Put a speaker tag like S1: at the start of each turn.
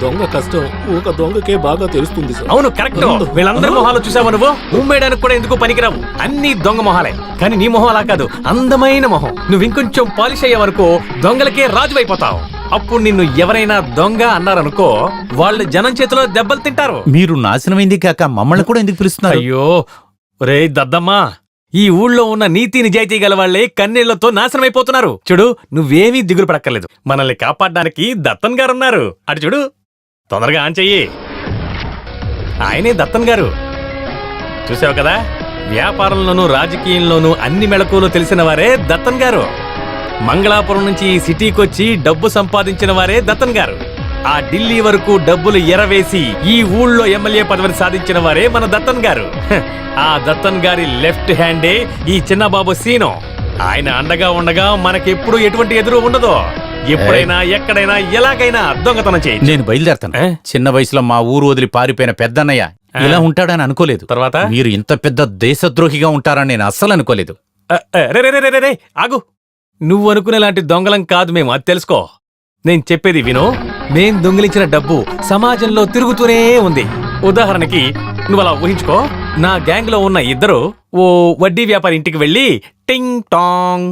S1: దొంగ కష్టం ఒక దొంగకే బాగా తెలుస్తుంది సార్.
S2: అవును, కరెక్ట్. వీళ్ళందరి మొహాలు చూసావా నువ్వు? ఉమ్మేయడానికి కూడా ఎందుకు పనికిరావు, అన్ని దొంగ మొహాలే. కానీ నీ మొహం అలా కాదు, అందమైన మొహం. నువ్వు ఇంకొంచెం పాలిష్ అయ్యావనుకో దొంగలకే రాజు అయిపోతావు. అప్పుడు నిన్ను ఎవరైనా దొంగ అన్నారనుకో వాళ్ళు జనం చేతిలో దెబ్బలు తింటారు.
S3: మీరు నాశనమైంది కాక మమ్మల్ని కూడా ఎందుకు పిలుస్తున్నారు?
S2: అయ్యో రే దద్దమ్మా, ఈ ఊళ్ళో ఉన్న నీతి నిజాయితీ గల వాళ్లే కన్నీళ్లతో నాశనమైపోతున్నారు. చూడు, నువ్వేమీ దిగులు పడక్కర్లేదు. మనల్ని కాపాడడానికి దత్తన్ గారున్నారు. అటు చూడు, తొందరగా ఆన్ చెయ్యి. ఆయనే దత్తన్ గారు. చూసావు కదా, వ్యాపారంలోనూ రాజకీయంలోనూ అన్ని మెళకువలు తెలిసిన వారే దత్తన్ గారు. మంగళాపురం నుంచి ఈ సిటీకొచ్చి డబ్బు సంపాదించిన వారే దత్తన్ గారు. ఆ ఢిల్లీ వరకు డబ్బులు ఎరవేసి ఈ ఊళ్ళో ఎమ్మెల్యే పదవిని సాధించిన వారే మన దత్తన్ గారు. ఆ దత్తన్ గారి లెఫ్ట్ హ్యాండే ఈ చిన్నబాబు సీనో. ఆయన అండగా ఉండగా మనకెప్పుడు ఎటువంటి ఎదురు ఉండదు. ఎప్పుడైనా ఎక్కడైనా ఎలాగైనా దొంగతనం చేయొచ్చు.
S3: నేను బయలుదేరతాను. చిన్న వయసులో మా ఊరు వదిలి పారిపోయిన పెద్దన్నయ్య ఇలా ఉంటాడని అనుకోలేదు.
S2: తర్వాత
S3: మీరు ఇంత పెద్ద దేశద్రోహిగా ఉంటారని నేను అస్సలు అనుకోలేదు.
S2: రే ఆగు. నువ్వు అనుకునేలాంటి దొంగలం కాదు మేము, అది తెలుసుకో. నేను చెప్పేది విను. మేం దొంగిలించిన డబ్బు సమాజంలో తిరుగుతూనే ఉంది. ఉదాహరణకి నువ్వు అలా ఊహించుకో, నా గ్యాంగ్ లో ఉన్న ఇద్దరు ఓ వడ్డీ వ్యాపారి ఇంటికి వెళ్ళి టింగ్ టాంగ్